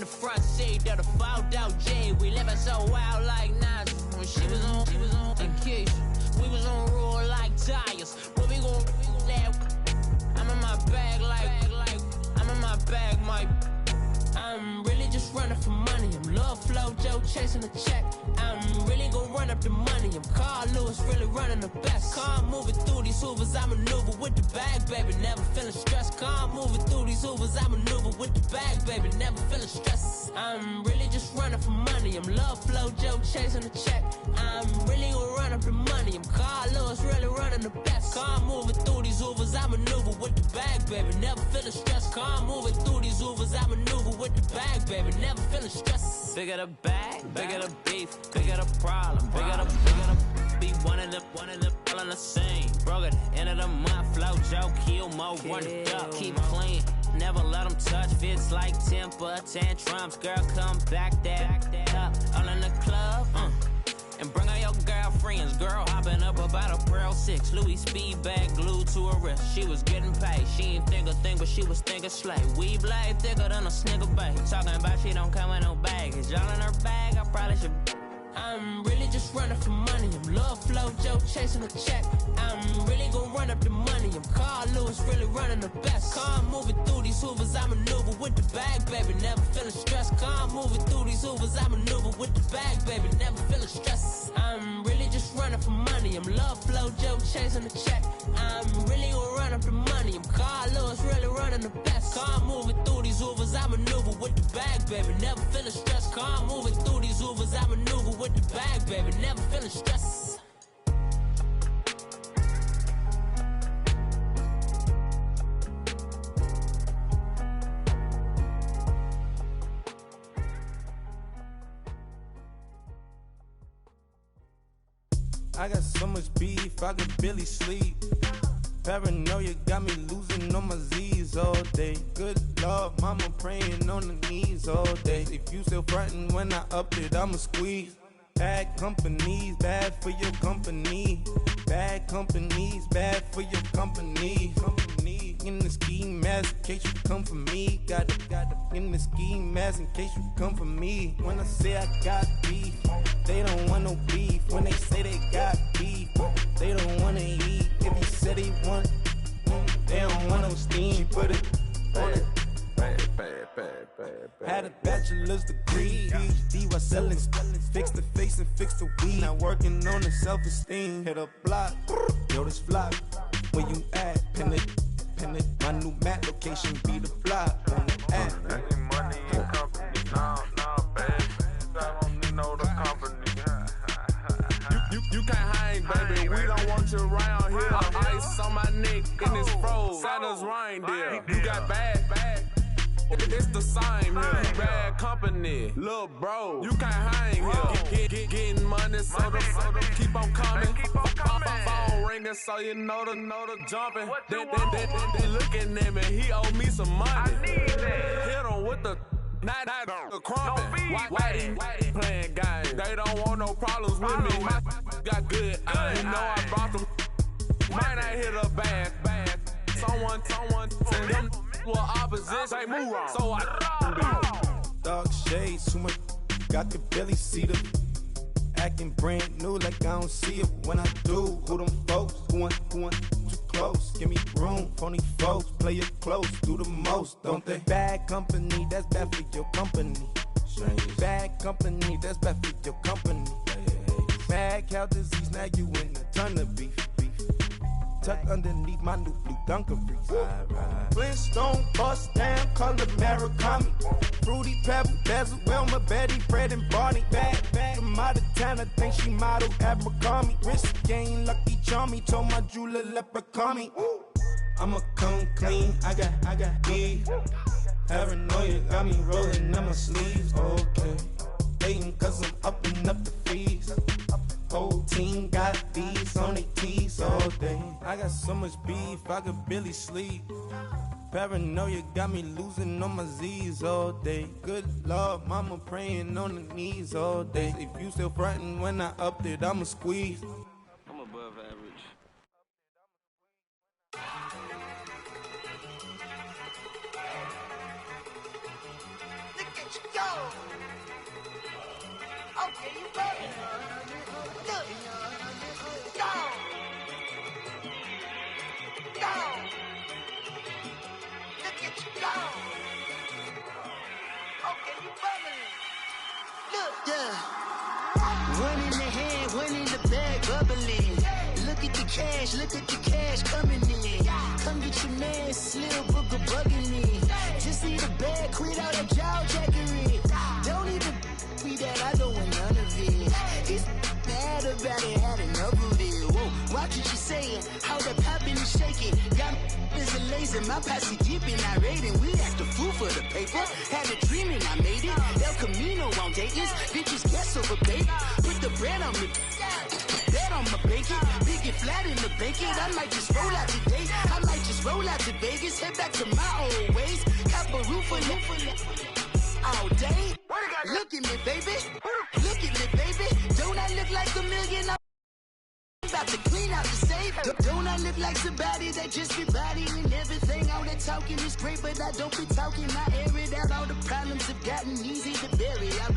front seat of the fouled out G. We living so wild like Nas. When she was on and Keisha, we was on roll like tires. But we gon' that. I'm in my bag like I'm in my bag, Mike. I'm really just running for money. I'm Love Flow Joe chasing the check. I'm really gon' run up the money. I'm Carl Lewis, really running the best. Car moving through these Hoovers, I maneuver with the bag, baby. Never feeling stressed. Car moving through these Hoovers, I maneuver with the bag, baby. Never feeling stressed. I'm really just running for money. I'm Love Flow Joe chasing the check. I'm really gon' run up the money. I'm Carl Lewis, really running the best. Car moving through these Hoovers, I maneuver with the bag, baby. Never feeling stressed. Car moving through these Hoovers, I maneuver with the bag, baby. Never feeling stressed. Bigger the bag, bigger the beef, bigger the problem, bigger the be one in the all in the same. Broke at the end of the month, flow Joe, kill mo, run it up, keep clean. Never let them touch, fits like temper tantrums. Girl, come back that up, all in the club, and bring all your girlfriends. Girl hopping up about a Pearl 6 Louis speed bag glued to her wrist. She was getting paid, she ain't think a thing, but she was thinking slay. We blade thicker than a snigger bag. Talking about she don't come with no baggage. Y'all in her bag, I probably should. I'm really just running for money. I'm Love Flow Joe chasing the check. I'm really gon' run up the money. I'm Carl Lewis, really running the best. Car moving through these Hoovers, I maneuver with the bag, baby. Never feeling stressed. Car moving through these Hoovers, I maneuver with the bag, baby. Never feeling stressed. I'm really just running for money. I'm Love Flow Joe chasing the check. I'm really gon' run up the money. I'm Carl Lewis, really running the best. Car moving through these Hoovers, I maneuver with the bag, baby. Never feeling stressed. Car moving through these Hoovers, I maneuver with the bag, baby. Never feeling stressed. I got so much beef, I could barely sleep. Paranoia got me losing on my Z's all day. Good Lord, mama praying on the knees all day. If you still frontin' when I up it, I'ma squeeze. Bad companies, bad for your company. Bad companies, bad for your company. Company in the ski mask in case you come for me. Got it in the ski mask in case you come for me. When I say I got beef, they don't want no beef. When they say they got beef, they don't wanna eat. If you said they want, they don't want no steam. She put it on it. Had a bachelor's degree, PhD while selling. Fix the face and fix the weed. Now working on the self-esteem. Hit a block, yo this flock. Where you at? Pin it. My new map location be the block on the app. Money and company, nah, baby. I don't need no the company. You can't hang, baby. We don't want you around here. Ice on my neck in this froze. Santa's reindeer. You got bad. It's the same here. Bad company, little bro. You can't hang here. Getting money, so the keep on coming. Phone ringing, so you know the jumping. They looking at me. He owe me some money. Hit him with the. Not the crumpin'. Why they playing games? They don't want no problems with me. My got good. You know I brought them. Might not hit a bad. Someone send them for opposition. They move wrong. So I dark shades, too much. Got the belly see them. Acting brand new like I don't see it when I do. Who them folks? Who want too close? Give me room, phony folks. Play it close, do the most, don't they? Bad company, that's bad for your company. Bad company, that's bad for your company. Mad cow disease, now you in a ton of beef. Tucked underneath my new blue Dunkaroos. Flintstone bust down, color Murakami. Fruity Pebble, Bezel, Wilma, Betty, Fred and Barney. Bad from out of town, I think she model Abercrombie. Wrist game, Lucky Charmy, told my jeweler leprechaun. I'ma come clean, I got beef. Paranoia got me rolling on my sleeves. Okay, hating cause I'm upping up the fees. Whole team got these on their tees all day. I got so much beef, I could barely sleep. Paranoia got me losing on my Z's all day. Good Lord, mama praying on the knees all day. If you still frontin' when I upped it, I'ma squeeze. I'm above average. Look at you go! Okay, you bugging. Look. Go. Go. Look at you go. Okay, you bugging. Look. Yeah. One in the hand, one in the bag, bubbling. Look at the cash coming in. Come get your man, Slim Booger bugging me. Just need a bag, quit all that jaw jackery. Don't even me that, I don't want none of it. He's mad about it, had enough of it. Whoa, watch what you saying, how that poppin' and shaking. Got is a laser, my posse deep and I raiding. We act a fool for the paper, had a dream and I made it. El Camino on Dayton's, bitches guess over baby. Put the bread on me, bet on my bacon. Big and flat in the bacon, I might just roll out today. I might just roll out to Vegas, head back to my old ways. Cop a roof for all day. Look at me, baby. Look at me, baby. Don't I look like a million? I'm about to clean out the safe. Don't I look like somebody that just be bodying everything? All that talking is great, but I don't be talking. I air it out. All the problems have gotten easy to bury. I'd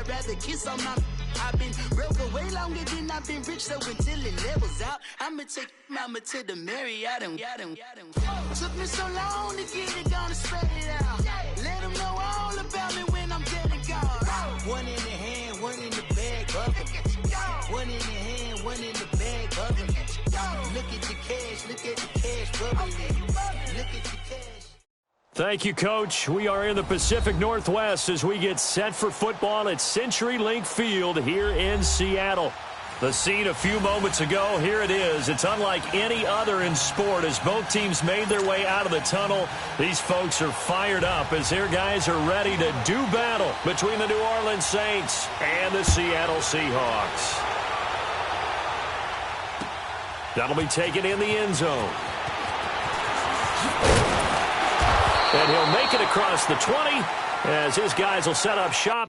rather kiss on my. I've been broke way longer than I've been rich, so until it levels out, I'ma take mama to the Marriott and took me so long to get it, gonna spread it out. Let them know all about me when I'm dead and gone. One in the hand, one in the bag, bubbling. One in the hand, one in the bag, bubbling. Look at the cash, bubbling. Look at the cash. Thank you, Coach. We are in the Pacific Northwest as we get set for football at CenturyLink Field here in Seattle. The scene a few moments ago, here it is. It's unlike any other in sport as both teams made their way out of the tunnel. These folks are fired up as their guys are ready to do battle between the New Orleans Saints and the Seattle Seahawks. That'll be taken in the end zone. And he'll make it across the 20 as his guys will set up shop.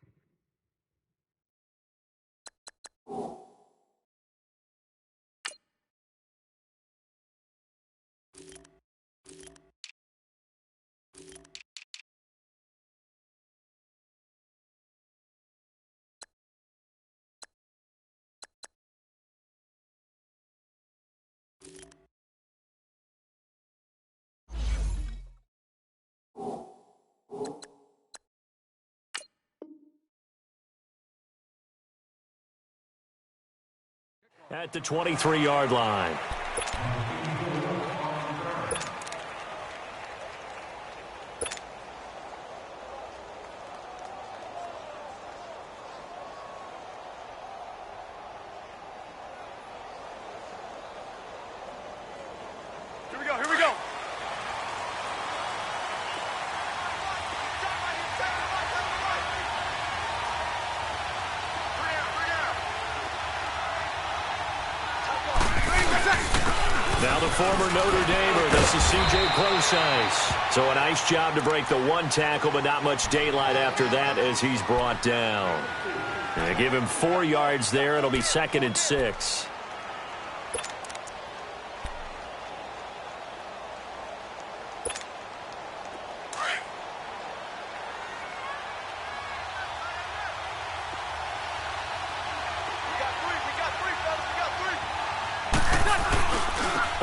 At the 23-yard line. Here we go. Now the former Notre Damer, this is C.J. Closice. So a nice job to break the one tackle, but not much daylight after that as he's brought down. And give him 4 yards there. It'll be 2nd and 6.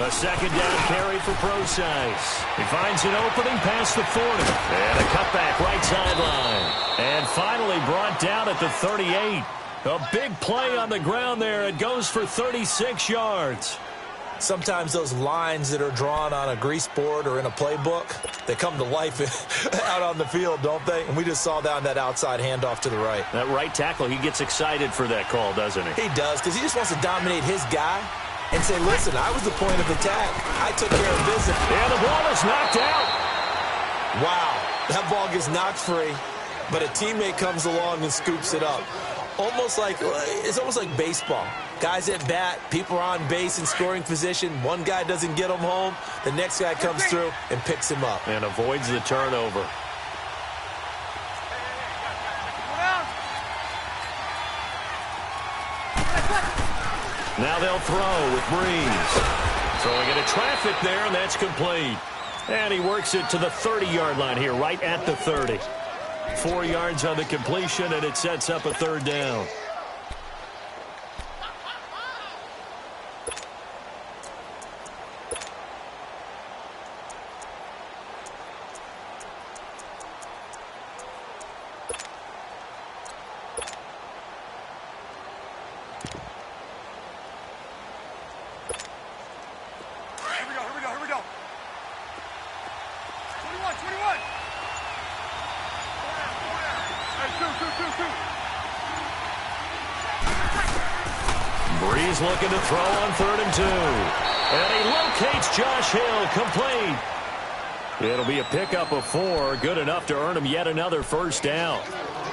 A second down carry for Closice. He finds an opening past the 40. And a cutback right sideline. And finally brought down at the 38. A big play on the ground there. It goes for 36 yards. Sometimes those lines that are drawn on a grease board or in a playbook, they come to life out on the field, don't they? And we just saw that on that outside handoff to the right. That right tackle, he gets excited for that call, doesn't he? He does, because he just wants to dominate his guy and say, listen, I was the point of attack. I took care of business. And the ball is knocked out. Wow, that ball gets knocked free, but a teammate comes along and scoops it up. It's almost like baseball. Guys at bat, people are on base in scoring position. One guy doesn't get him home. The next guy comes through and picks him up. And avoids the turnover. Now they'll throw with Breeze. Throwing into traffic there, and that's complete. And he works it to the 30-yard line here, right at the 30. 4 yards on the completion, and it sets up a third down. Breeze looking to throw on 3rd and 2. And he locates Josh Hill, complete. It'll be a pickup of 4, good enough to earn him yet another first down.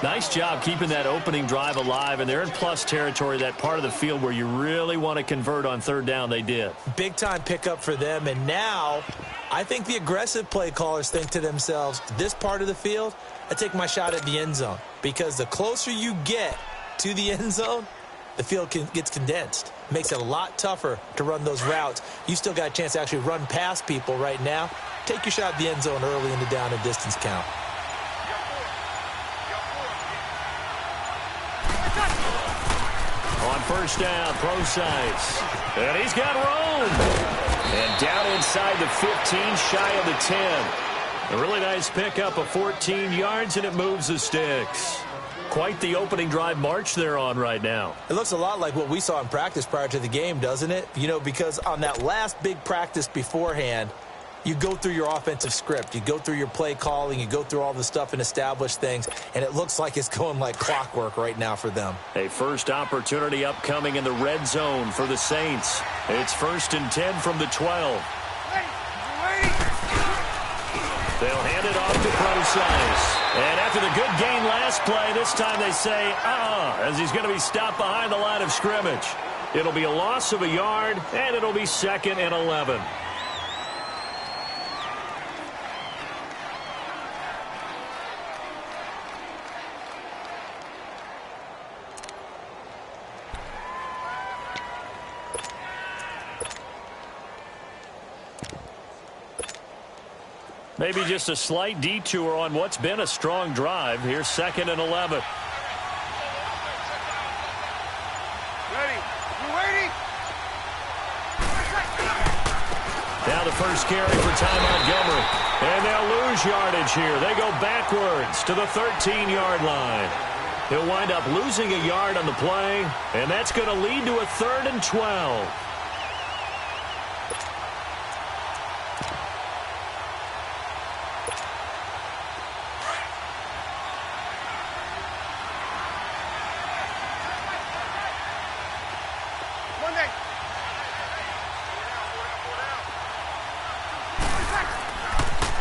Nice job keeping that opening drive alive, and they're in plus territory, that part of the field where you really want to convert on 3rd down. They did. Big-time pickup for them, and now I think the aggressive play callers think to themselves, this part of the field, I take my shot at the end zone, because the closer you get to the end zone, the field gets condensed. Makes it a lot tougher to run those routes. You still got a chance to actually run past people right now. Take your shot at the end zone early in the down and distance count. On 1st down, Procise. And he's got room. And down inside the 15, shy of the 10. A really nice pickup of 14 yards, and it moves the sticks. Quite the opening drive march they're on right now. It looks a lot like what we saw in practice prior to the game, doesn't it? You know, because on that last big practice beforehand, you go through your offensive script. You go through your play calling. You go through all the stuff and establish things. And it looks like it's going like clockwork right now for them. A first opportunity upcoming in the red zone for the Saints. It's 1st and 10 from the 12. They'll hand it off to Procise. And after the good gain last play, this time they say, as he's going to be stopped behind the line of scrimmage. It'll be a loss of a yard, and it'll be 2nd and 11. Maybe just a slight detour on what's been a strong drive. Here's 2nd and 11. Ready? You ready? Now the first carry for Ty Montgomery. And they'll lose yardage here. They go backwards to the 13-yard line. He'll wind up losing a yard on the play, and that's going to lead to a 3rd and 12.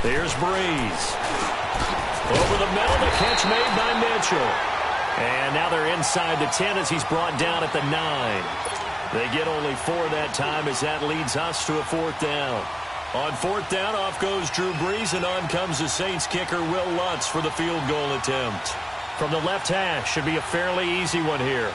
Here's Breeze. Over the middle, the catch made by Mitchell. And now they're inside the 10 as he's brought down at the 9. They get only 4 that time as that leads us to a 4th down. On 4th down, off goes Drew Brees, and on comes the Saints kicker, Will Lutz, for the field goal attempt. From the left hash, should be a fairly easy one here.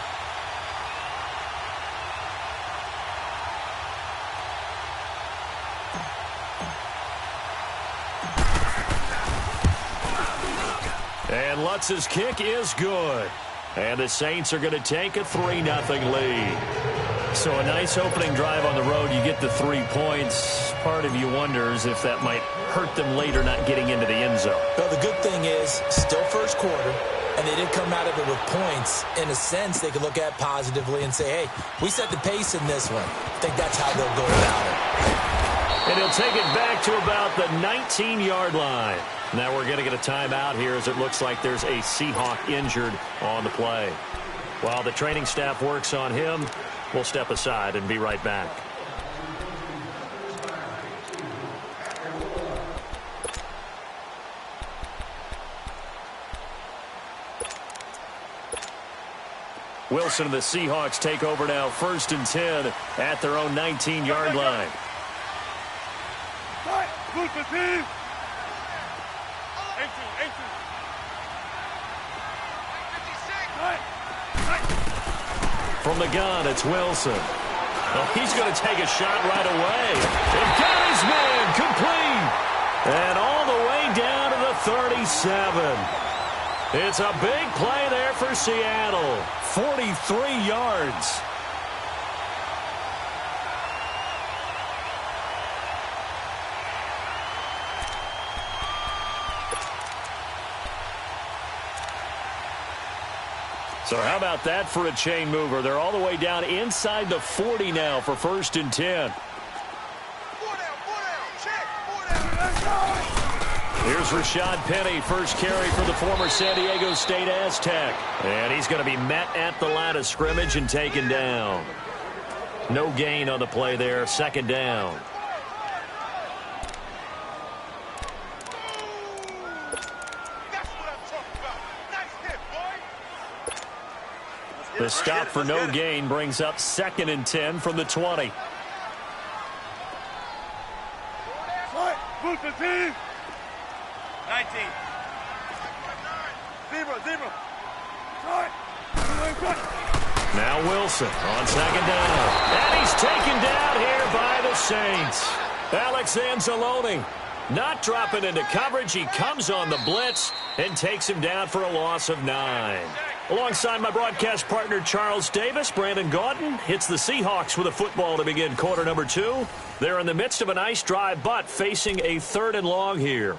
And Lutz's kick is good. And the Saints are going to take a 3-0 lead. So a nice opening drive on the road. You get the 3 points. Part of you wonders if that might hurt them later not getting into the end zone. Well, the good thing is, still first quarter, and they did come out of it with points. In a sense, they could look at positively and say, hey, we set the pace in this one. I think that's how they'll go about it. And he'll take it back to about the 19-yard line. Now we're going to get a timeout here as it looks like there's a Seahawk injured on the play. While the training staff works on him, we'll step aside and be right back. Wilson and the Seahawks take over now, 1st and 10 at their own 19-yard line. From the gun, it's Wilson. Oh, he's going to take a shot right away. And got his man complete. And all the way down to the 37. It's a big play there for Seattle. 43 yards. So how about that for a chain mover? They're all the way down inside the 40 now for 1st and 10. Here's Rashad Penny, first carry for the former San Diego State Aztec. And he's going to be met at the line of scrimmage and taken down. No gain on the play there, 2nd down. The stop for no gain brings up 2nd and 10 from the 20. Move the team. 19. Zebra. Now Wilson on 2nd down. And he's taken down here by the Saints. Alex Anzalone not dropping into coverage. He comes on the blitz and takes him down for a loss of 9. Alongside my broadcast partner Charles Davis, Brandon Gaudin hits the Seahawks with a football to begin quarter number 2. They're in the midst of a nice drive, but facing a 3rd and long here.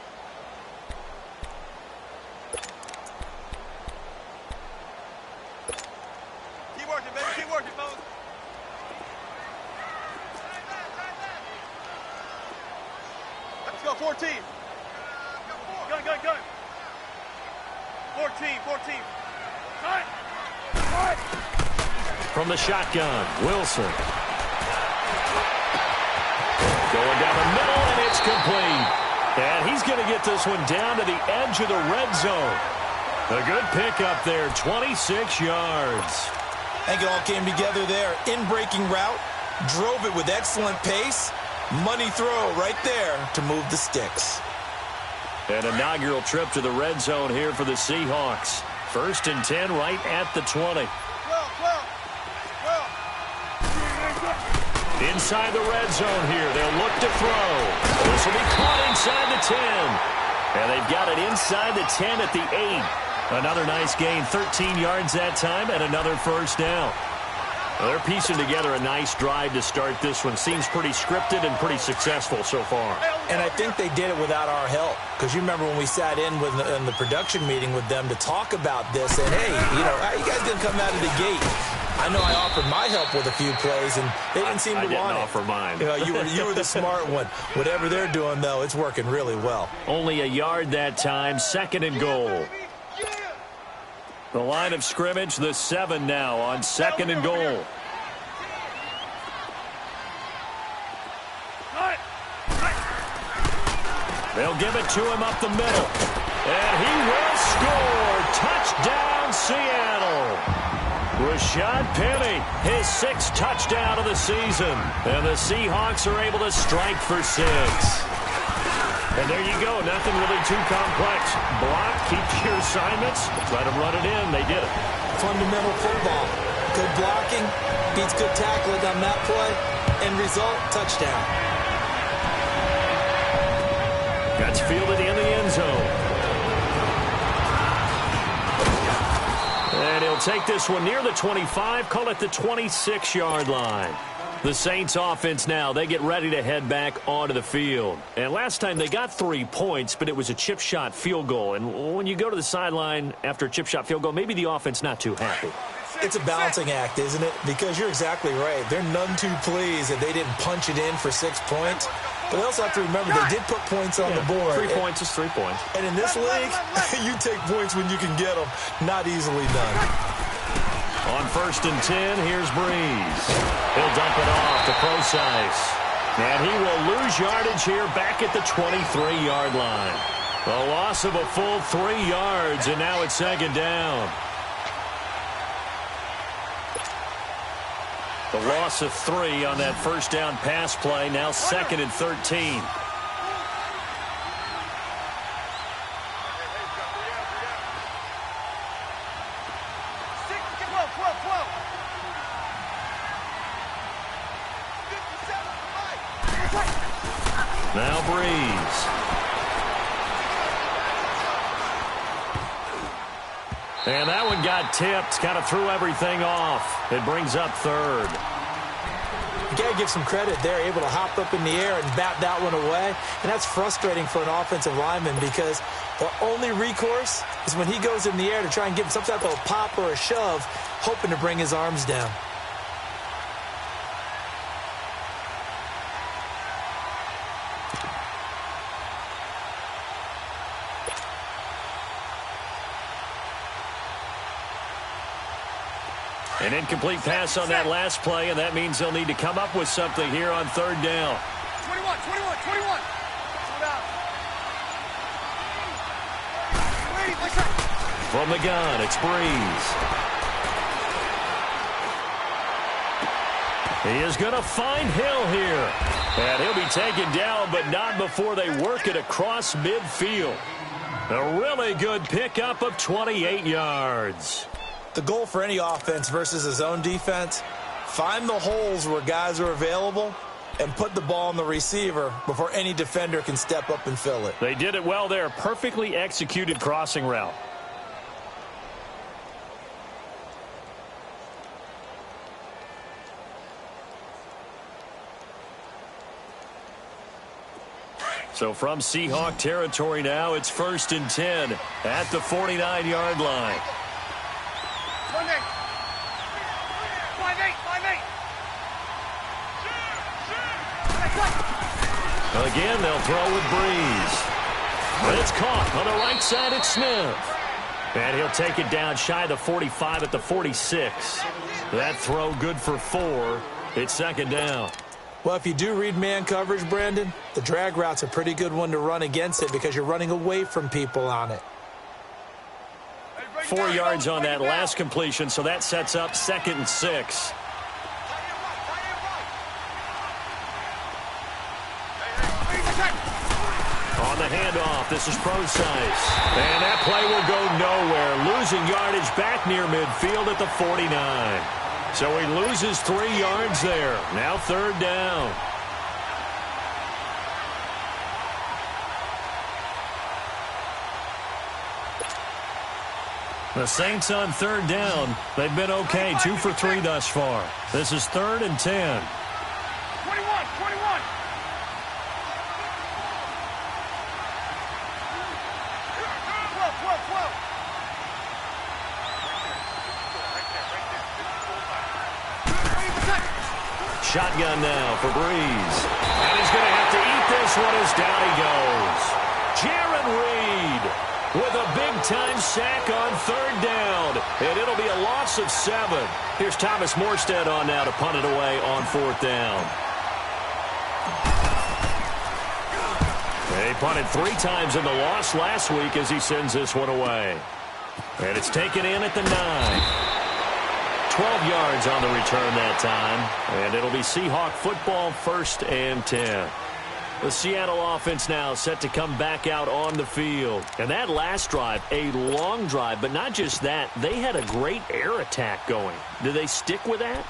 Keep working, baby. Keep working, folks. Let's go, 14. Gun. 14. From the shotgun, Wilson. Going down the middle, and it's complete. And he's going to get this one down to the edge of the red zone. A good pickup there, 26 yards. I think it all came together there. In-breaking route, drove it with excellent pace. Money throw right there to move the sticks. An inaugural trip to the red zone here for the Seahawks. 1st and 10 right at the 20. Inside the red zone here. They'll look to throw. This will be caught inside the 10. And they've got it inside the 10 at the 8. Another nice gain, 13 yards that time, and another 1st down. Well, they're piecing together a nice drive to start this one. Seems pretty scripted and pretty successful so far. And I think they did it without our help. Because you remember when we sat in the production meeting with them to talk about this, and hey, how you guys didn't come out of the gate? I know I offered my help with a few plays, and they didn't seem to want it. I didn't offer mine. You were the smart one. Whatever they're doing, though, it's working really well. Only a yard that time, 2nd and goal. The line of scrimmage, the 7 now on 2nd and goal. They'll give it to him up the middle. And he will score. Touchdown, Seattle. Rashad Penny, his 6th touchdown of the season. And the Seahawks are able to strike for 6. And there you go. Nothing really too complex. Block, keep your assignments, let them run it in. They did it. Fundamental football. Good blocking, beats good tackling on that play. End result, touchdown. That's fielded in the end zone. And he'll take this one near the 25, call it the 26-yard line. The Saints offense now, they get ready to head back onto the field. And last time they got 3 points, but it was a chip shot field goal. And when you go to the sideline after a chip shot field goal, maybe the offense not too happy. It's a balancing act, isn't it? Because you're exactly right. They're none too pleased that they didn't punch it in for 6 points. But they also have to remember they did put points on the board. 3 points is 3 points. And in this league, you take points when you can get them. Not easily done. On 1st and 10, here's Breeze. He'll dump it off to Procise. And he will lose yardage here back at the 23-yard line. A loss of a full 3 yards, and now it's 2nd down. The loss of 3 on that 1st down pass play, now 2nd and 13. Now Breeze. And that one got tipped, kind of threw everything off. It brings up third. You got to give some credit there, able to hop up in the air and bat that one away. And that's frustrating for an offensive lineman because the only recourse is when he goes in the air to try and get some type of a pop or a shove, hoping to bring his arms down. An incomplete pass on that last play, and that means they'll need to come up with something here on third down. 21. From the gun, it's Breeze. He is going to find Hill here. And he'll be taken down, but not before they work it across midfield. A really good pickup of 28 yards. The goal for any offense versus his own defense, find the holes where guys are available and put the ball on the receiver before any defender can step up and fill it. They did it well there. Perfectly executed crossing route. So from Seahawk territory now, it's 1st and 10 at the 49-yard line. 5-8. Again, they'll throw with Breeze. But it's caught on the right side. It's Smith. And he'll take it down shy of the 45 at the 46. That throw good for 4. It's 2nd down. Well, if you do read man coverage, Brandon, the drag route's a pretty good one to run against it because you're running away from people on it. 4 yards on that last completion, so that sets up 2nd and 6. On the handoff, this is Procise. And that play will go nowhere. Losing yardage back near midfield at the 49. So he loses 3 yards there. Now 3rd down. The Saints on 3rd down. They've been okay, 2 for 3 thus far. This is 3rd and 10. 21. Shotgun now for Breeze. And he's going to have to eat this one as down he goes. Jaron Reed with a big-time sack on 3rd down. And it'll be a loss of 7. Here's Thomas Morstead on now to punt it away on 4th down. He punted 3 times in the loss last week as he sends this one away. And it's taken in at the 9. 12 yards on the return that time. And it'll be Seahawk football, 1st and 10. The Seattle offense now set to come back out on the field. And that last drive, a long drive, but not just that, they had a great air attack going. Do they stick with that?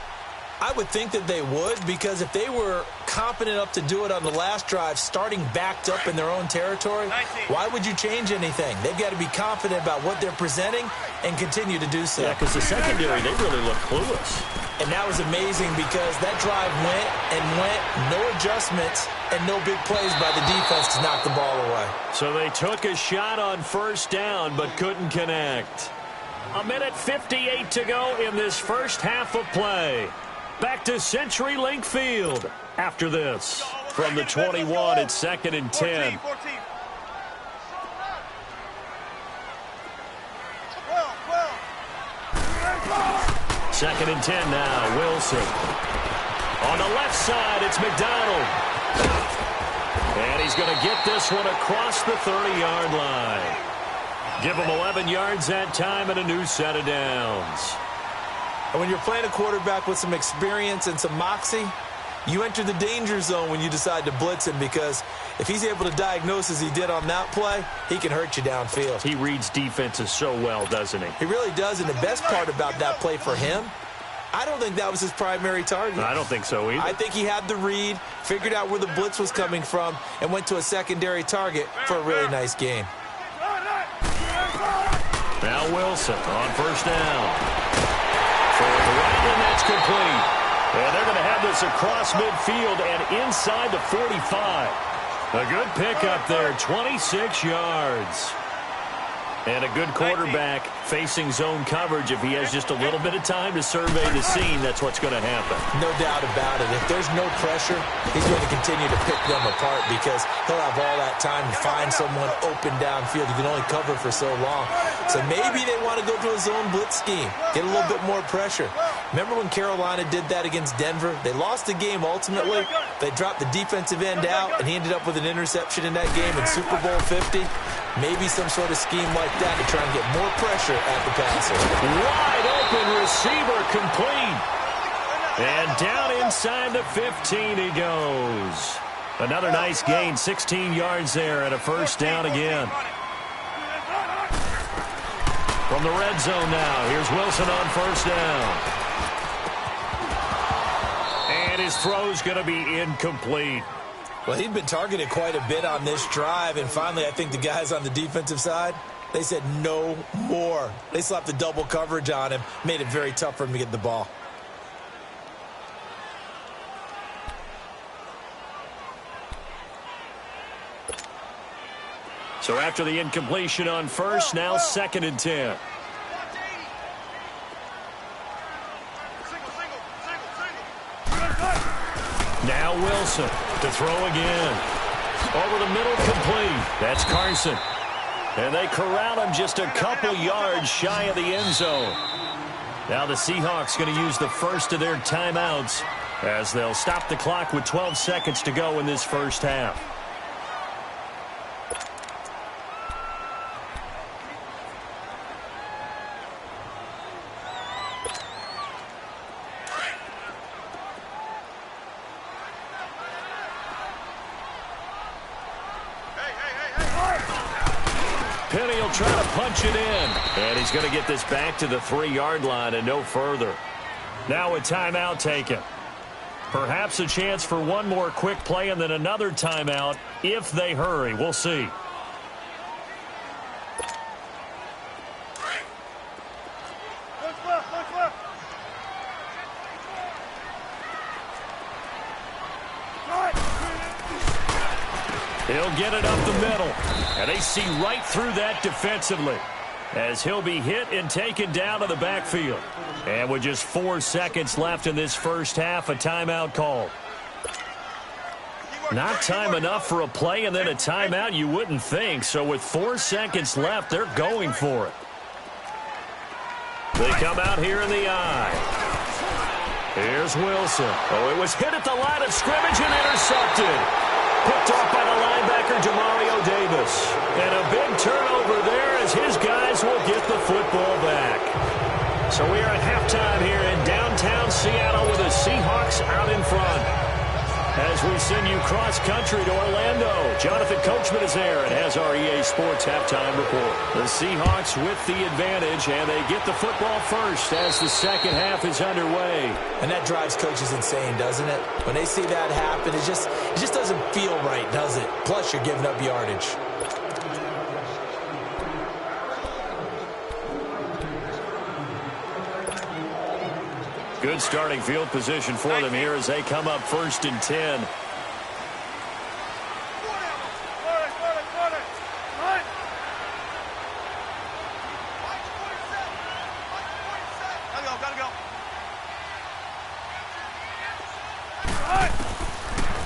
I would think that they would, because if they were competent enough to do it on the last drive, starting backed up in their own territory, why would you change anything? They've got to be confident about what they're presenting and continue to do so. Yeah, because the secondary, they really look clueless. And that was amazing because that drive went, no adjustments, and no big plays by the defense to knock the ball away. So they took a shot on 1st down, but couldn't connect. 1:58 to go in this first half of play. Back to CenturyLink Field after this. From the 21, it's 2nd and 10. 14. 2nd and 10 now, Wilson. On the left side, it's McDonald. And he's going to get this one across the 30-yard line. Give him 11 yards that time and a new set of downs. And when you're playing a quarterback with some experience and some moxie, you enter the danger zone when you decide to blitz him, because if he's able to diagnose as he did on that play, he can hurt you downfield. He reads defenses so well, doesn't he? He really does, and the best part about that play for him, I don't think that was his primary target. I don't think so either. I think he had the read, figured out where the blitz was coming from, and went to a secondary target for a really nice game. Now Wilson on first down. For the right, and that's complete. And they're going to have this across midfield and inside the 45. A good pickup there, 26 yards. And a good quarterback facing zone coverage. If he has just a little bit of time to survey the scene, that's what's going to happen. No doubt about it. If there's no pressure, he's going to continue to pick them apart because he'll have all that time to find someone open downfield. He can only cover for so long. So maybe they want to go to a zone blitz scheme, get a little bit more pressure. Remember when Carolina did that against Denver? They lost the game ultimately. They dropped the defensive end out, and he ended up with an interception in that game in Super Bowl 50. Maybe some sort of scheme like that to try and get more pressure at the passer. Wide open receiver complete. And down inside the 15 he goes. Another nice gain, 16 yards there and a first down again. From the red zone now, here's Wilson on first down. And his throw's going to be incomplete. Well, he'd been targeted quite a bit on this drive, and finally I think the guys on the defensive side, they said no more. They slapped the double coverage on him, made it very tough for him to get the ball. So after the incompletion on first, now 2nd and 10. Now Wilson to throw again. Over the middle, complete. That's Carson. And they corral him just a couple yards shy of the end zone. Now the Seahawks going to use the first of their timeouts as they'll stop the clock with 12 seconds to go in this first half. Penny will try to punch it in. And he's going to get this back to the 3-yard line and no further. Now a timeout taken. Perhaps a chance for one more quick play and then another timeout if they hurry. We'll see. He'll get it up the middle. And they see right through that defensively as he'll be hit and taken down to the backfield. And with just 4 seconds left in this first half, a timeout called. Not time enough for a play and then a timeout, you wouldn't think. So with 4 seconds left, they're going for it. They come out here in the eye. Here's Wilson. Oh, it was hit at the line of scrimmage and intercepted. Picked off by the linebacker, Demario Davis. And a big turnover there as his guys will get the football back. So we are at halftime here in downtown Seattle with the Seahawks out in front. As we send you cross-country to Orlando, Jonathan Coachman is there and has our EA Sports halftime report. The Seahawks with the advantage, and they get the football first as the second half is underway. And that drives coaches insane, doesn't it? When they see that happen, it just doesn't feel right, does it? Plus, you're giving up yardage. Good starting field position for them here as they come up 1st and 10.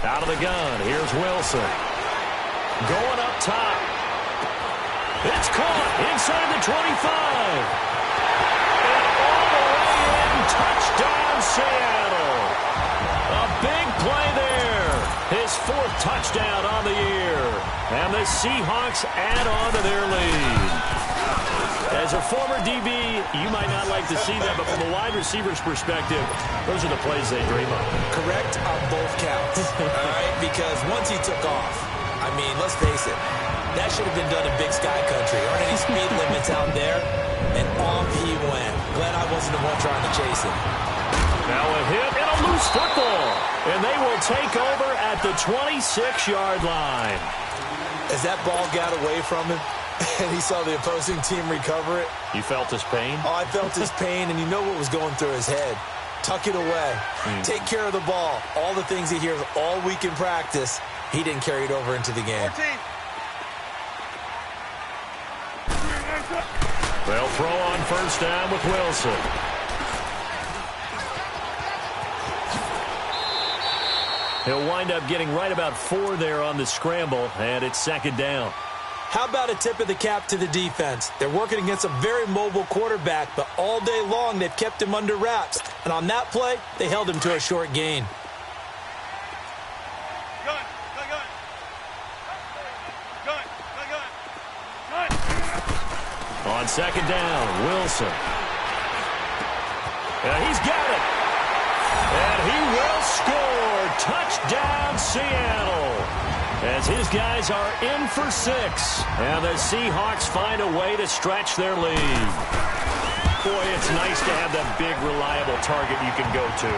Out of the gun, here's Wilson. Going up top. It's caught inside the 25. Touchdown, Seattle. A big play there. His 4th touchdown on the year. And the Seahawks add on to their lead. As a former DB, you might not like to see that, but from a wide receiver's perspective, those are the plays they dream of. Correct on both counts. All right, because once he took off, I mean, let's face it, that should have been done in Big Sky Country. Aren't any speed limits out there? And off he went. Glad I wasn't the one trying to chase him. Now a hit and a loose football. And they will take over at the 26-yard line. As that ball got away from him, and he saw the opposing team recover it. You felt his pain? Oh, I felt his pain, and you know what was going through his head. Tuck it away. Take care of the ball. All the things he hears all week in practice, he didn't carry it over into the game. 14. They'll throw on first down with Wilson. He'll wind up getting right about 4 there on the scramble, and it's second down. How about a tip of the cap to the defense? They're working against a very mobile quarterback, but all day long they've kept him under wraps. And on that play, they held him to a short gain. On second down, Wilson. And he's got it. And he will score. Touchdown, Seattle. As his guys are in for 6. And the Seahawks find a way to stretch their lead. Boy, it's nice to have that big, reliable target you can go to.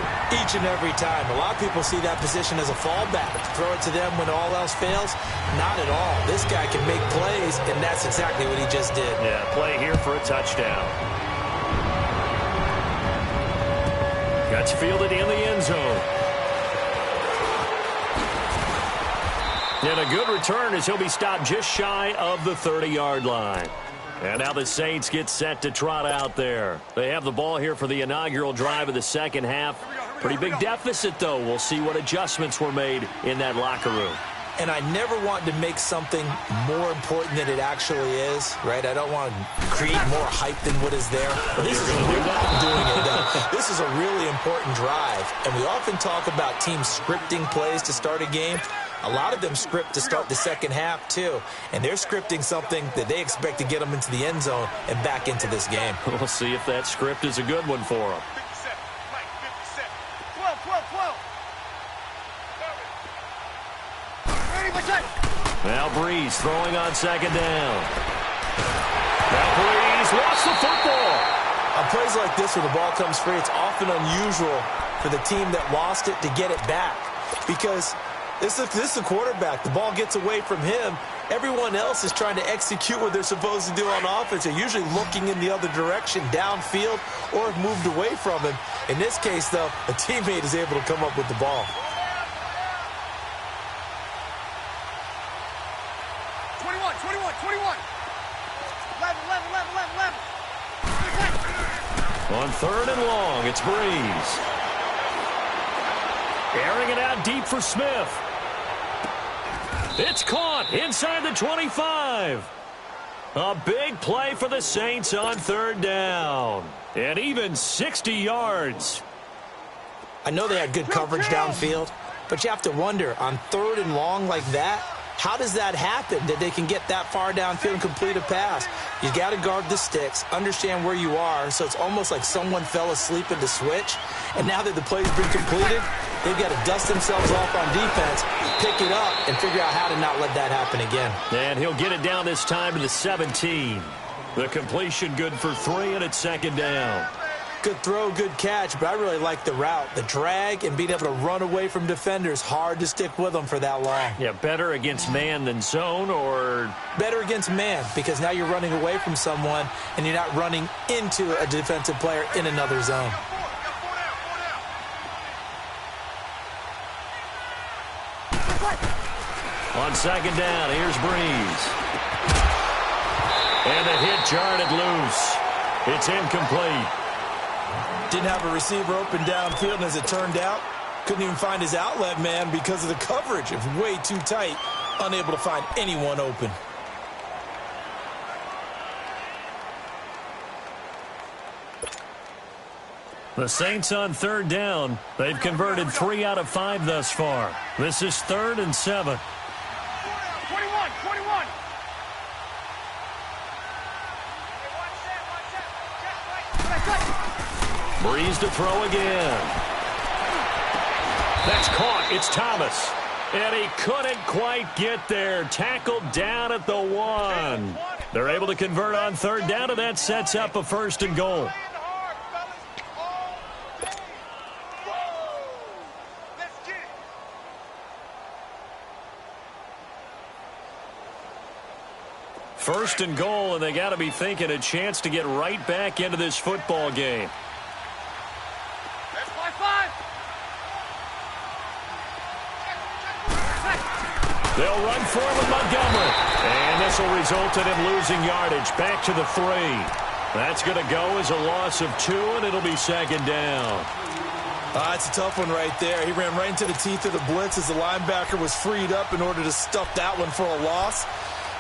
Each and every time. A lot of people see that position as a fallback. Throw it to them when all else fails. Not at all. This guy can make plays, and that's exactly what he just did. Yeah, play here for a touchdown. Gets fielded in the end zone. And a good return as he'll be stopped just shy of the 30-yard line. And now the Saints get set to trot out there. They have the ball here for the inaugural drive of the second half. Pretty big deficit, though. We'll see what adjustments were made in that locker room. And I never want to make something more important than it actually is, right? I don't want to create more hype than what is there. But this is doing it, though. This is a really important drive. And we often talk about teams scripting plays to start a game. A lot of them script to start the second half, too. And they're scripting something that they expect to get them into the end zone and back into this game. We'll see if that script is a good one for them. 57, Mike, 57. 12, 12, 12. Ready, what's that? Now Breeze throwing on second down. Now Breeze lost the football. On plays like this where the ball comes free, it's often unusual for the team that lost it to get it back. Because this is a quarterback. The ball gets away from him. Everyone else is trying to execute what they're supposed to do on offense. They're usually looking in the other direction, downfield, or have moved away from him. In this case, though, a teammate is able to come up with the ball. 21, 21, 21. 11, 11, 11, 11, 11. On third and long, it's Breeze. Airing it out deep for Smith. It's caught inside the 25. A big play for the Saints on third down. And even 60 yards. I know they had good coverage downfield, but you have to wonder, on third and long like that, how does that happen that they can get that far downfield and complete a pass? You got to guard the sticks, understand where you are, so it's almost like someone fell asleep in the switch, and now that the play's been completed, they've got to dust themselves off on defense, pick it up, and figure out how to not let that happen again. And he'll get it down this time to the 17. The completion good for 3, and it's second down. Good throw, good catch, but I really like the route. The drag and being able to run away from defenders, hard to stick with them for that long. Yeah, better against man than zone, or better against man, because now you're running away from someone and you're not running into a defensive player in another zone. On second down, here's Breeze. And the hit jarred it loose. It's incomplete. Didn't have a receiver open downfield, and as it turned out, couldn't even find his outlet man because of the coverage. It was way too tight, unable to find anyone open. The Saints on third down. They've converted 3 out of 5 thus far. This is 3rd and 7. 21, 21. Breeze to throw again. That's caught. It's Thomas. And he couldn't quite get there. Tackled down at the 1. They're able to convert on third down, and that sets up a 1st and goal. First and goal, and they got to be thinking a chance to get right back into this football game. There's 5-5. They'll run for him with Montgomery. And this will result in him losing yardage. Back to the 3. That's going to go as a loss of 2, and it'll be second down. It's a tough one right there. He ran right into the teeth of the blitz as the linebacker was freed up in order to stuff that one for a loss.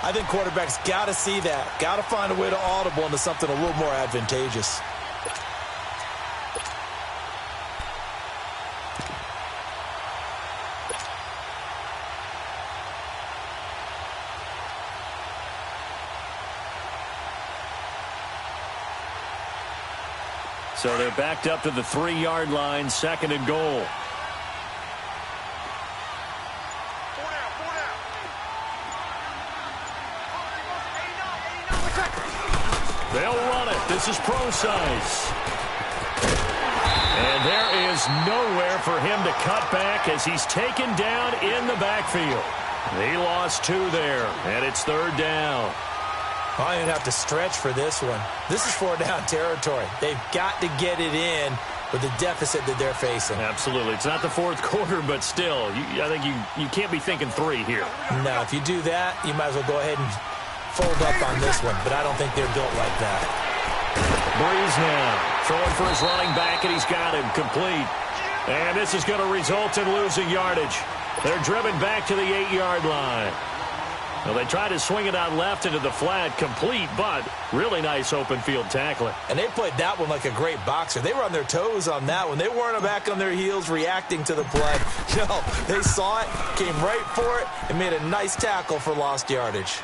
I think quarterbacks got to see that. Got to find a way to audible into something a little more advantageous. So they're backed up to the 3-yard line, second and goal. They'll run it. This is pro size. And there is nowhere for him to cut back as he's taken down in the backfield. He lost 2 there, and it's third down. I didn't have to stretch for this one. This is 4-down territory. They've got to get it in with the deficit that they're facing. Absolutely. It's not the fourth quarter, but still, I think you can't be thinking 3 here. No, if you do that, you might as well go ahead and fold up on this one, but I don't think they're built like that. Breeze now throwing for his running back, and he's got him complete. And this is going to result in losing yardage. They're driven back to the 8-yard line. Well, they tried to swing it out left into the flat, complete, but really nice open field tackling. And they played that one like a great boxer. They were on their toes on that one. They weren't back on their heels reacting to the play. No, they saw it, came right for it, and made a nice tackle for lost yardage.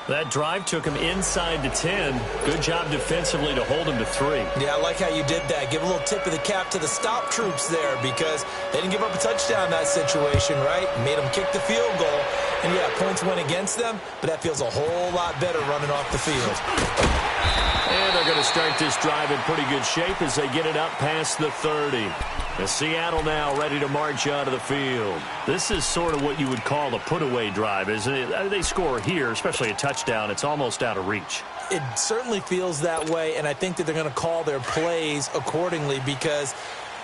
That drive took him inside the 10. Good job defensively to hold him to 3. Yeah, I like how you did that. Give a little tip of the cap to the stop troops there because they didn't give up a touchdown in that situation, right? Made them kick the field goal. And, yeah, points went against them, but that feels a whole lot better running off the field. And they're going to start this drive in pretty good shape as they get it up past the 30. And Seattle now ready to march out of the field. This is sort of what you would call a put-away drive, isn't it? They score here, especially a touchdown. It's almost out of reach. It certainly feels that way, and I think that they're going to call their plays accordingly because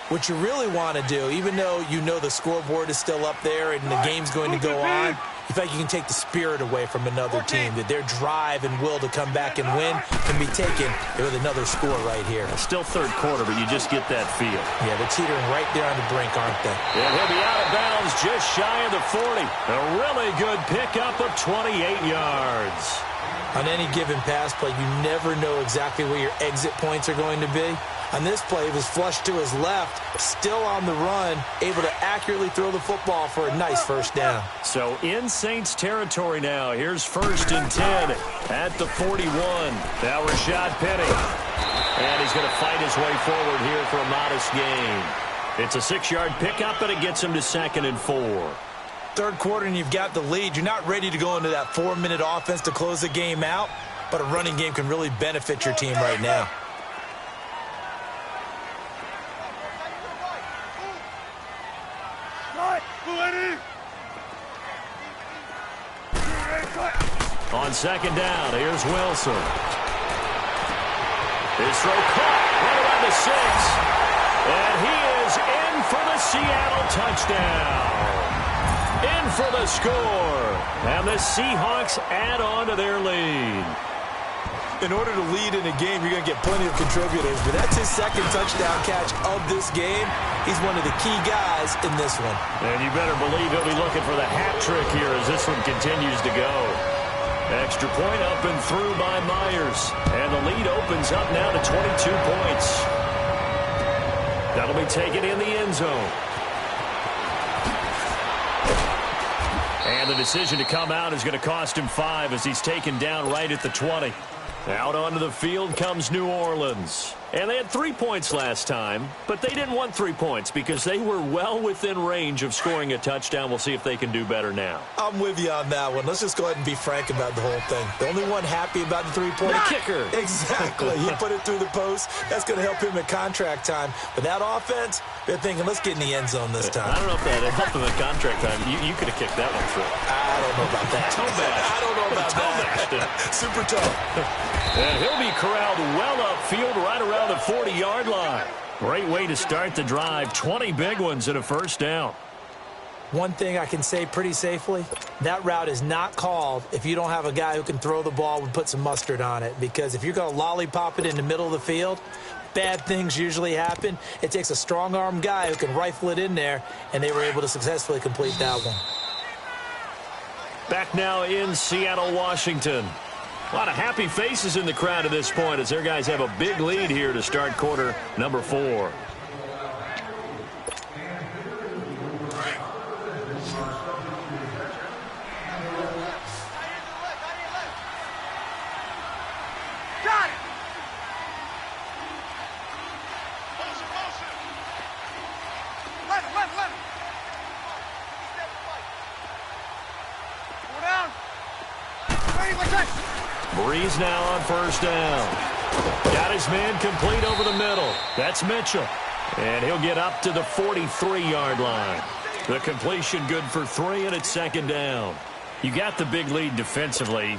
what you really want to do, even though you know the scoreboard is still up there and the game's going to go on, you feel like you can take the spirit away from another team, that their drive and will to come back and win can be taken with another score right here. Still third quarter, but you just get that feel. Yeah, they're teetering right there on the brink, aren't they? And he'll be out of bounds just shy of the 40. A really good pickup of 28 yards. On any given pass play, you never know exactly where your exit points are going to be. On this play, it was flushed to his left, still on the run, able to accurately throw the football for a nice first down. So in Saints territory now. Here's first and 10 at the 41. Now Rashad Penny. And he's going to fight his way forward here for a modest gain. It's a 6-yard pickup, and it gets him to second and 4. Third quarter, and you've got the lead. You're not ready to go into that 4-minute offense to close the game out, but a running game can really benefit your team right now. On second down, here's Wilson. His throw caught right around the 6. And he is in for the Seattle touchdown. In for the score. And the Seahawks add on to their lead. In order to lead in a game, you're going to get plenty of contributors, but that's his second touchdown catch of this game. He's one of the key guys in this one. And you better believe he'll be looking for the hat trick here as this one continues to go. Extra point up and through by Myers. And the lead opens up now to 22 points. That'll be taken in the end zone. And the decision to come out is going to cost him 5 as he's taken down right at the 20. Out onto the field comes New Orleans. And they had 3 points last time, but they didn't want 3 points because they were well within range of scoring a touchdown. We'll see if they can do better now. I'm with you on that one. Let's just go ahead and be frank about the whole thing. The only one happy about the 3-point kicker. Exactly. He put it through the post. That's going to help him at contract time. But that offense, they're thinking, let's get in the end zone this time. I don't know if that helped him at contract time. You could have kicked that one through. I don't know about that. I don't know about that. Super tough. And he'll be corralled well upfield right around the 40-yard line. Great way to start the drive. 20 big ones and a first down. One thing I can say pretty safely, that route is not called if you don't have a guy who can throw the ball and put some mustard on it. Because if you're going to lollipop it in the middle of the field, bad things usually happen. It takes a strong-arm guy who can rifle it in there, and they were able to successfully complete that one. Back now in Seattle, Washington. A lot of happy faces in the crowd at this point as their guys have a big lead here to start quarter number 4. Got it! Left. Go down. Ready, what's that? Breeze now on first down. Got his man complete over the middle. That's Mitchell. And he'll get up to the 43-yard line. The completion good for 3, and it's second down. You got the big lead defensively.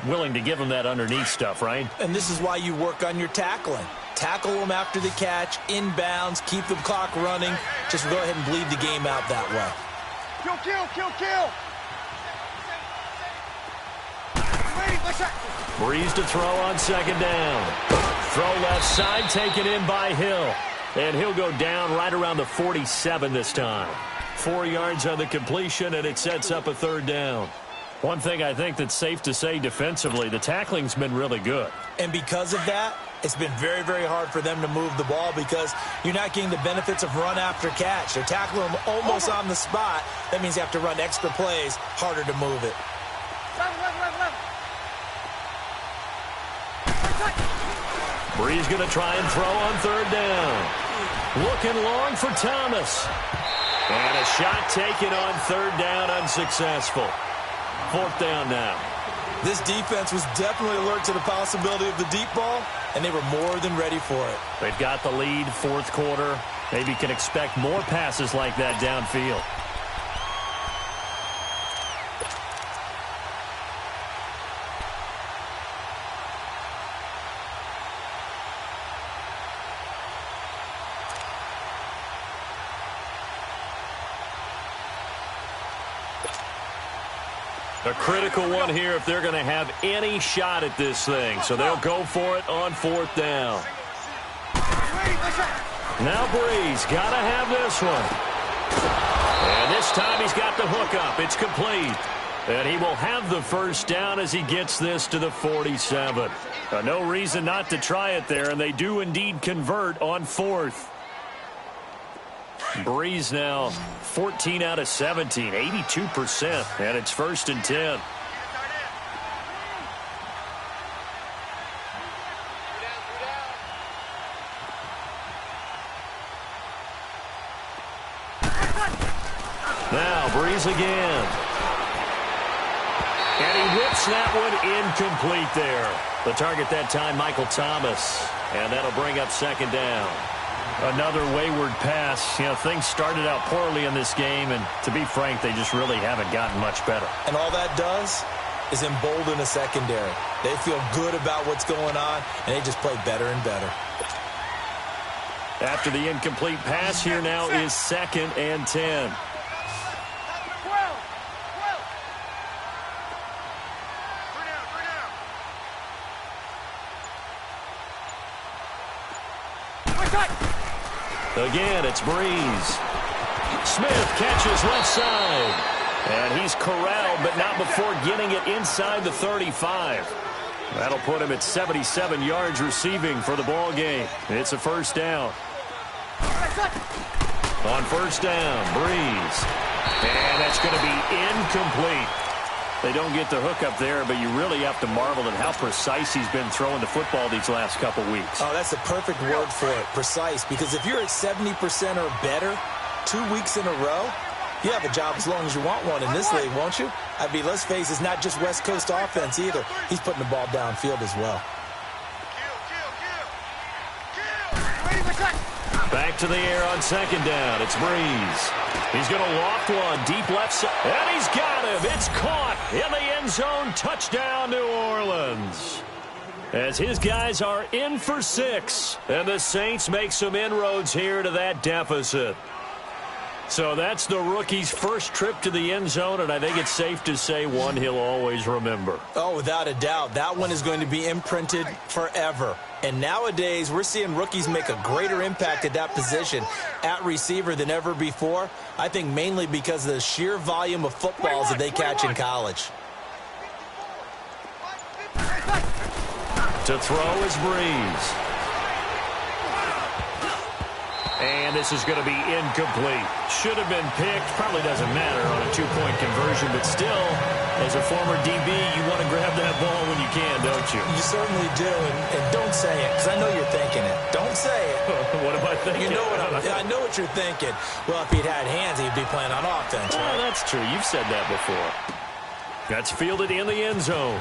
Willing to give him that underneath stuff, right? And this is why you work on your tackling. Tackle them after the catch, inbounds, keep the clock running. Just go ahead and bleed the game out that way. Kill. Ready, what's that? Breeze to throw on second down. Throw left side, taken in by Hill. And he'll go down right around the 47 this time. 4 yards on the completion, and it sets up a third down. One thing I think that's safe to say defensively, the tackling's been really good. And because of that, it's been very, very hard for them to move the ball because you're not getting the benefits of run after catch. They're tackling them almost on the spot. That means you have to run extra plays, harder to move it. Left. Breeze going to try and throw on third down. Looking long for Thomas. And a shot taken on third down, unsuccessful. Fourth down now. This defense was definitely alert to the possibility of the deep ball, and they were more than ready for it. They've got the lead, fourth quarter. Maybe can expect more passes like that downfield. A critical one here if they're going to have any shot at this thing. So they'll go for it on fourth down. Now Breeze got to have this one. And this time he's got the hook up. It's complete. And he will have the first down as he gets this to the 47. No reason not to try it there, and they do indeed convert on fourth. Breeze now 14 out of 17, 82%, and it's first and 10. Now Breeze again. And he whips that one incomplete there. The target that time, Michael Thomas. And that'll bring up second down. Another wayward pass. You know, things started out poorly in this game, and to be frank, they just really haven't gotten much better. And all that does is embolden a secondary. They feel good about what's going on, and they just play better and better. After the incomplete pass, here now is second and 10. Again, it's Breeze. Smith catches left side. And he's corralled, but not before getting it inside the 35. That'll put him at 77 yards receiving for the ball game. It's a first down. On first down, Breeze. And that's going to be incomplete. They don't get the hook up there, but you really have to marvel at how precise he's been throwing the football these last couple weeks. Oh, that's the perfect word for it, precise. Because if you're at 70% or better 2 weeks in a row, you have a job as long as you want one in this league, won't you? I mean, let's face it, it's not just West Coast offense either. He's putting the ball downfield as well. Back to the air on second down. It's Breeze. He's going to loft one deep left side. And he's got him. It's caught in the end zone. Touchdown, New Orleans. As his guys are in for 6. And the Saints make some inroads here to that deficit. So that's the rookie's first trip to the end zone, and I think it's safe to say one he'll always remember. Oh, without a doubt. That one is going to be imprinted forever. And nowadays, we're seeing rookies make a greater impact at that position at receiver than ever before. I think mainly because of the sheer volume of footballs that they catch in college. To throw is Breeze. And this is going to be incomplete. Should have been picked. Probably doesn't matter on a 2-point conversion, but still, as a former DB, you want to grab that ball when you can, don't you? You certainly do, and don't say it, because I know you're thinking it. Don't say it. What am I thinking? You know I know what you're thinking. Well, if he'd had hands, he'd be playing on offense, right? Oh, that's true. You've said that before. That's fielded in the end zone.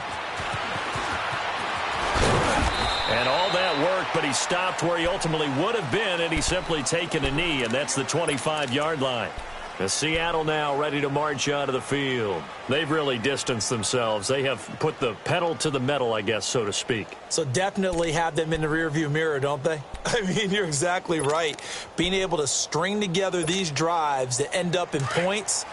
And all that worked, but he stopped where he ultimately would have been, and he's simply taken a knee, and that's the 25-yard line. The Seattle now ready to march out of the field. They've really distanced themselves. They have put the pedal to the metal, I guess, so to speak. So definitely have them in the rearview mirror, don't they? I mean, you're exactly right. Being able to string together these drives that end up in points,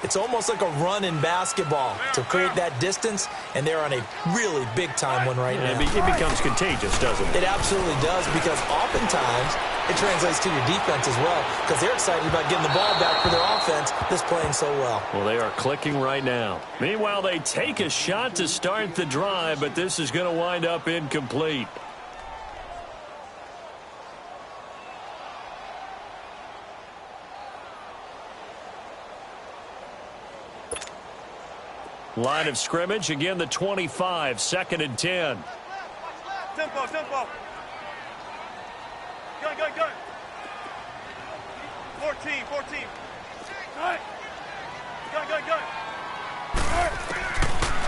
it's almost like a run in basketball to create that distance, and they're on a really big-time one right now. It becomes contagious, doesn't it? It absolutely does, because oftentimes it translates to your defense as well, because they're excited about getting the ball back for their offense that's playing so well. Well, they are clicking right now. Meanwhile, they take a shot to start the drive, but this is going to wind up incomplete. Line of scrimmage, again the 25, 2nd and 10. Tempo, tempo. Gun, gun, gun. 14. Gun, gun, gun.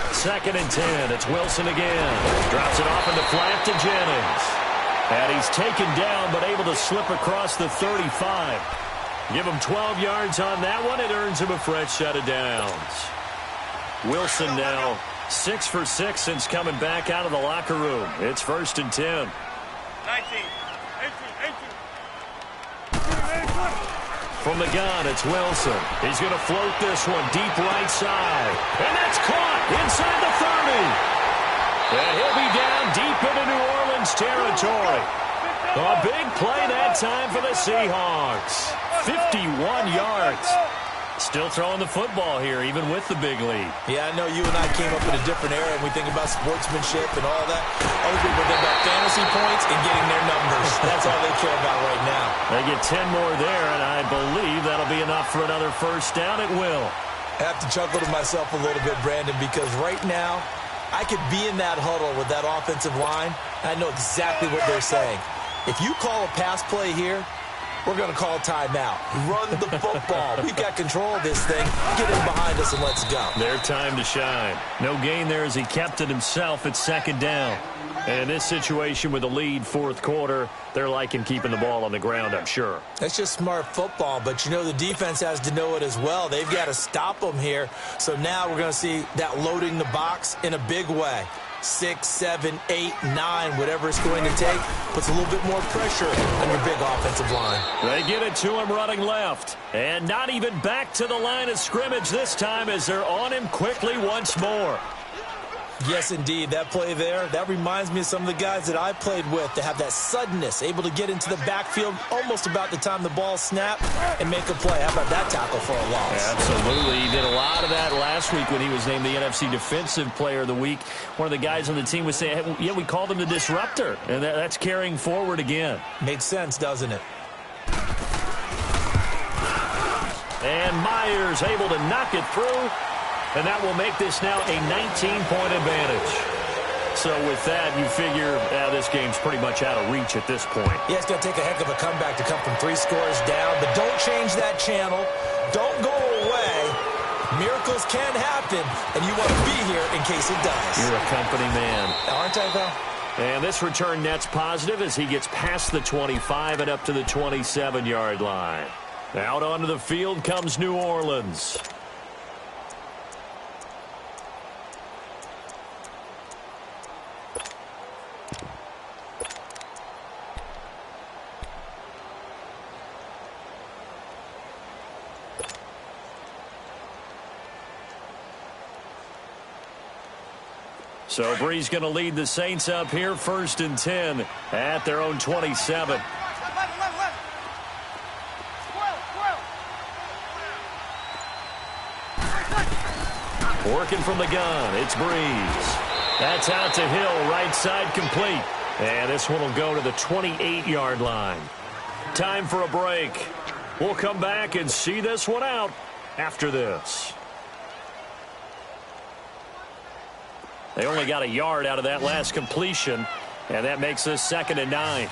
2nd and 10, it's Wilson again. Drops it off in the flat to Jennings. And he's taken down, but able to slip across the 35. Give him 12 yards on that one. It earns him a fresh set of downs. Wilson now 6 for 6 since coming back out of the locker room. It's 1st and 10. 19. 18. From the gun, it's Wilson. He's going to float this one deep right side. And that's caught inside the 30. And he'll be down deep into New Orleans territory. A big play that time for the Seahawks. 51 yards. Still throwing the football here, even with the big lead. Yeah, I know you and I came up in a different era, and we think about sportsmanship and all that. Other people think about fantasy points and getting their numbers. That's all they care about right now. They get 10 more there, and I believe that'll be enough for another first down. It will. I have to chuckle to myself a little bit, Brandon, because right now, I could be in that huddle with that offensive line, and I know exactly what they're saying. If you call a pass play here, we're going to call timeout. Run the football. We've got control of this thing. Get in behind us and let's go. Their time to shine. No gain there as he kept it himself at 2nd down. And in this situation with the lead 4th quarter, they're liking keeping the ball on the ground, I'm sure. That's just smart football, but you know the defense has to know it as well. They've got to stop them here. So now we're going to see that loading the box in a big way. 6, 7, 8, 9, whatever it's going to take, puts a little bit more pressure on your big offensive line. They get it to him running left. And not even back to the line of scrimmage this time as they're on him quickly once more. Yes, indeed. That play there, that reminds me of some of the guys that I played with that have that suddenness, able to get into the backfield almost about the time the ball snapped and make a play. How about that tackle for a loss? Absolutely. He did a lot of that last week when he was named the NFC Defensive Player of the Week. One of the guys on the team was saying, hey, yeah, we called him the disruptor, and that's carrying forward again. Makes sense, doesn't it? And Myers able to knock it through. and that will make this now a 19-point advantage. So with that, you figure this game's pretty much out of reach at this point. Yeah, it's going to take a heck of a comeback to come from 3 scores down, but don't change that channel. Don't go away. Miracles can happen, and you want to be here in case it does. You're a company man. Aren't I, though? And this return net's positive as he gets past the 25 and up to the 27-yard line. Out onto the field comes New Orleans. So Bree's going to lead the Saints up here, 1st and 10 at their own 27. Working from the gun, it's Breeze. That's out to Hill, right side complete. And this one will go to the 28-yard line. Time for a break. We'll come back and see this one out after this. They only got a yard out of that last completion, and that makes this 2nd and 9.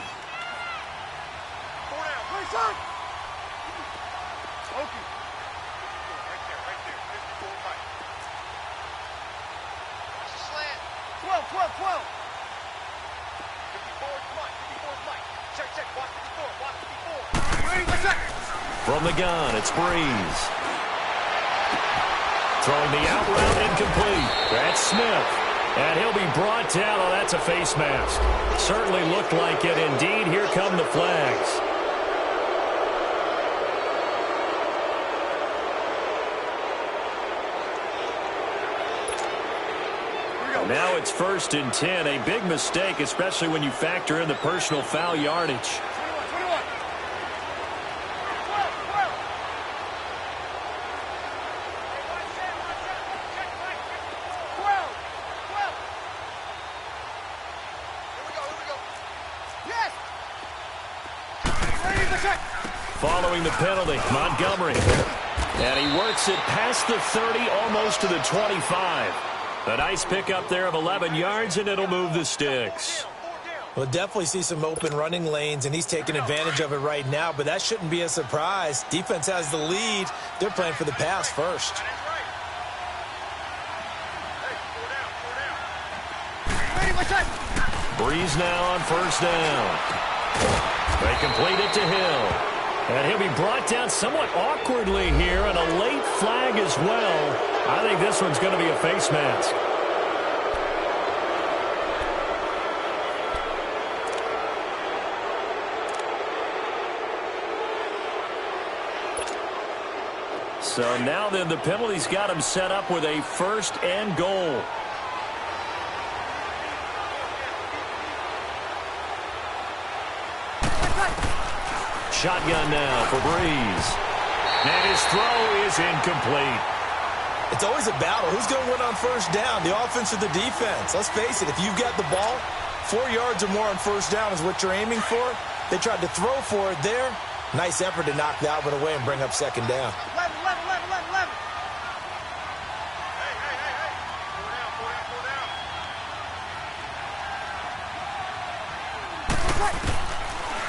From the gun, it's Breeze. Throwing the out route incomplete. That's Smith. And he'll be brought down. Oh, that's a face mask. Certainly looked like it. Indeed, here come the flags. Now it's 1st and 10. A big mistake, especially when you factor in the personal foul yardage. Following the penalty, Montgomery. And he works it past the 30, almost to the 25. A nice pickup there of 11 yards, and it'll move the sticks. We'll definitely see some open running lanes, and he's taking advantage of it right now, but that shouldn't be a surprise. Defense has the lead. They're playing for the pass first. Breeze now on 1st down. They complete it to Hill. And he'll be brought down somewhat awkwardly here, and a late flag as well. I think this one's going to be a face mask. So now then the penalty's got him set up with a 1st and goal. Shotgun now for Breeze. And his throw is incomplete. It's always a battle. Who's going to win on 1st down, the offense or the defense? Let's face it, if you've got the ball, 4 yards or more on 1st down is what you're aiming for. They tried to throw for it there. Nice effort to knock that one away and bring up 2nd down.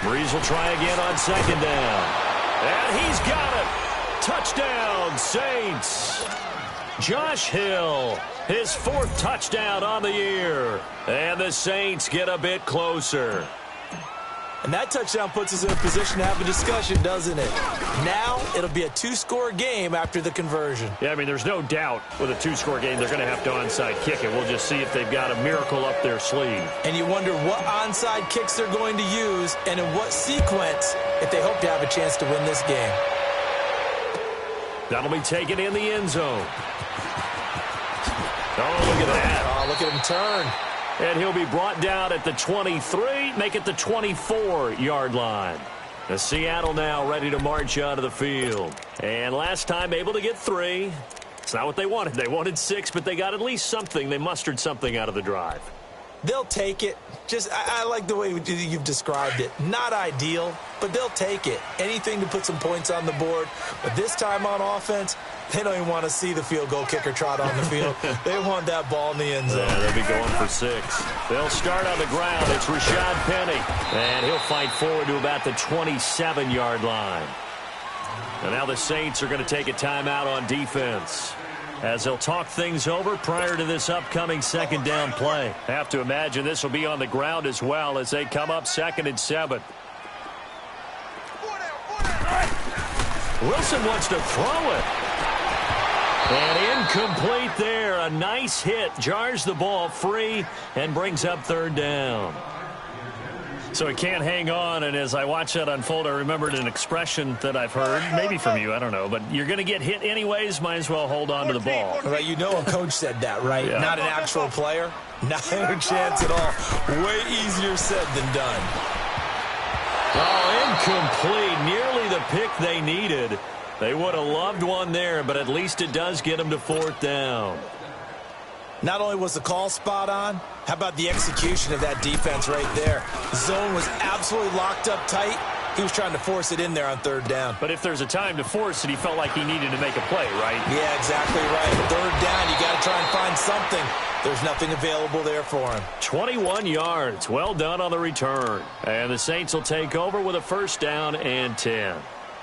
Breeze will try again on 2nd down. And he's got it. Touchdown, Saints. Josh Hill, his 4th touchdown on the year. And the Saints get a bit closer. And that touchdown puts us in a position to have a discussion, doesn't it? Now it'll be a 2-score game after the conversion. Yeah, I mean, there's no doubt with a 2-score game they're going to have to onside kick it. We'll just see if they've got a miracle up their sleeve. And you wonder what onside kicks they're going to use and in what sequence if they hope to have a chance to win this game. That'll be taken in the end zone. Oh, look at that. Oh, look at him turn. And he'll be brought down at the 23, make it the 24-yard line. The Seattle now ready to march onto the field. And last time able to get 3. It's not what they wanted. They wanted 6, but they got at least something. They mustered something out of the drive. They'll take it. I like the way you've described it. Not ideal, but they'll take it. Anything to put some points on the board. But this time on offense, they don't even want to see the field goal kicker trot on the field. They want that ball in the end zone. Yeah, they'll be going for 6. They'll start on the ground. It's Rashad Penny. And he'll fight forward to about the 27-yard line. And now the Saints are going to take a timeout on defense, as they'll talk things over prior to this upcoming second down play. Have to imagine this will be on the ground as well as they come up 2nd and 7. Wilson wants to throw it. And incomplete there. A nice hit. Jars the ball free and brings up 3rd down. So he can't hang on, and as I watch that unfold, I remembered an expression that I've heard, maybe from you, I don't know, but you're going to get hit anyways, might as well hold on to the ball. Right, you know a coach said that, right? Yeah. Not an actual player. Not a chance at all. Way easier said than done. Oh, incomplete. Nearly the pick they needed. They would have loved one there, but at least it does get them to 4th down. Not only was the call spot on, how about the execution of that defense right there? The zone was absolutely locked up tight. He was trying to force it in there on 3rd down. But if there's a time to force it, he felt like he needed to make a play, right? Yeah, exactly right. 3rd down, you got to try and find something. There's nothing available there for him. 21 yards. Well done on the return. And the Saints will take over with a 1st down and 10.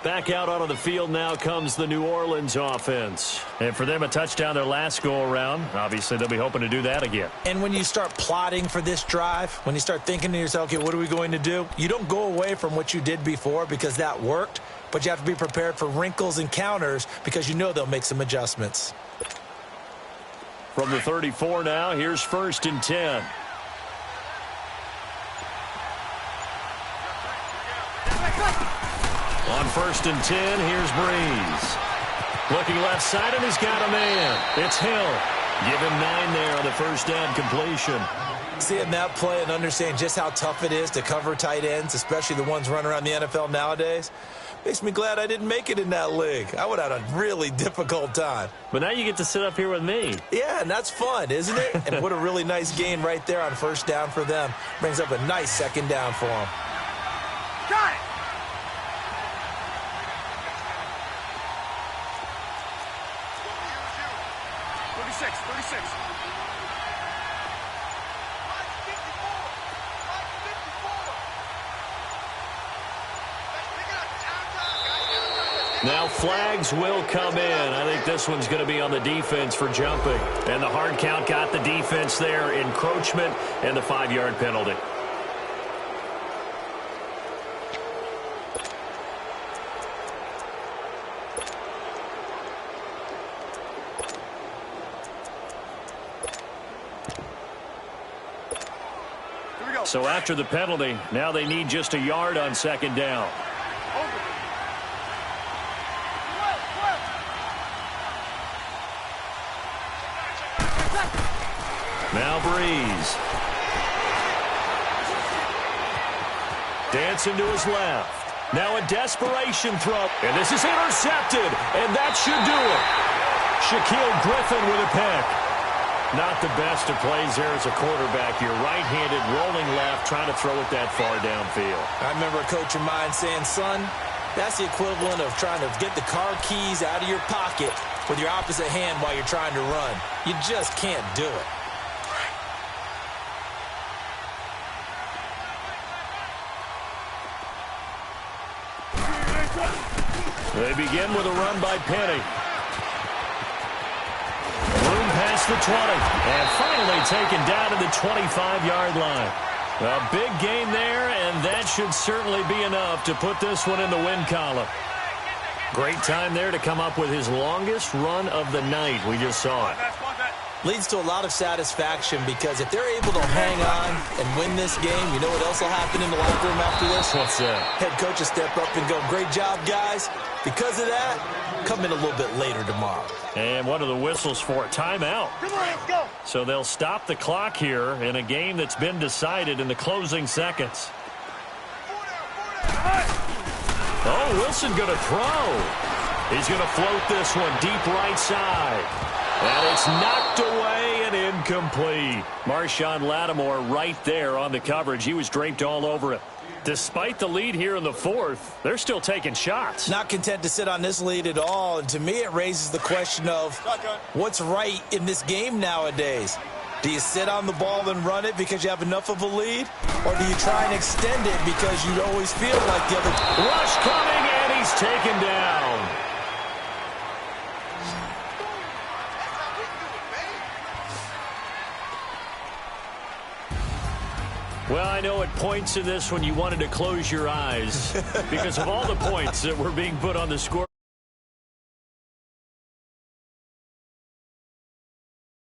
Back out onto the field now comes the New Orleans offense. And for them, a touchdown their last go-around. Obviously, they'll be hoping to do that again. And when you start plotting for this drive, when you start thinking to yourself, okay, what are we going to do? You don't go away from what you did before because that worked, but you have to be prepared for wrinkles and counters because you know they'll make some adjustments. From the 34 now, here's 1st and 10. On 1st and 10, here's Breeze. Looking left side, and he's got a man. It's Hill. Give him 9 there on the 1st down completion. Seeing that play and understanding just how tough it is to cover tight ends, especially the ones running around the NFL nowadays, makes me glad I didn't make it in that league. I would have had a really difficult time. But now you get to sit up here with me. Yeah, and that's fun, isn't it? And what a really nice gain right there on 1st down for them. Brings up a nice 2nd down for them. Got it! Now flags will come in. I think this one's going to be on the defense for jumping. And the hard count got the defense there. Encroachment and the 5-yard penalty. So after the penalty, now they need just a yard on 2nd down. Now Breeze. Dancing to his left. Now a desperation throw. And this is intercepted. And that should do it. Shaquille Griffin with a pick. Not the best of plays there as a quarterback. You're right-handed, rolling left, trying to throw it that far downfield. I remember a coach of mine saying, son, that's the equivalent of trying to get the car keys out of your pocket with your opposite hand while you're trying to run. You just can't do it. They begin with a run by Penny. Bloom past the 20. And finally taken down to the 25-yard line. A big gain there, and that should certainly be enough to put this one in the win column. Great time there to come up with his longest run of the night. We just saw it. Leads to a lot of satisfaction because if they're able to hang on and win this game, you know what else will happen in the locker room after this? What's that? Head coach will step up and go, great job, guys. Because of that, come in a little bit later tomorrow. And what are the whistles for? Timeout. Come on, let's go. So they'll stop the clock here in a game that's been decided in the closing seconds. Oh, Wilson going to throw. He's going to float this one deep right side. And it's knocked away, and and incomplete. Marshawn Lattimore right there on the coverage. He was draped all over it. Despite the lead here in the fourth, they're still taking shots. Not content to sit on this lead at all. And to me, it raises the question of what's right in this game nowadays. Do you sit on the ball and run it because you have enough of a lead? Or do you try and extend it because you always feel like the other... Rush coming, and he's taken down. Well, I know at points in this when you wanted to close your eyes because of all the points that were being put on the score.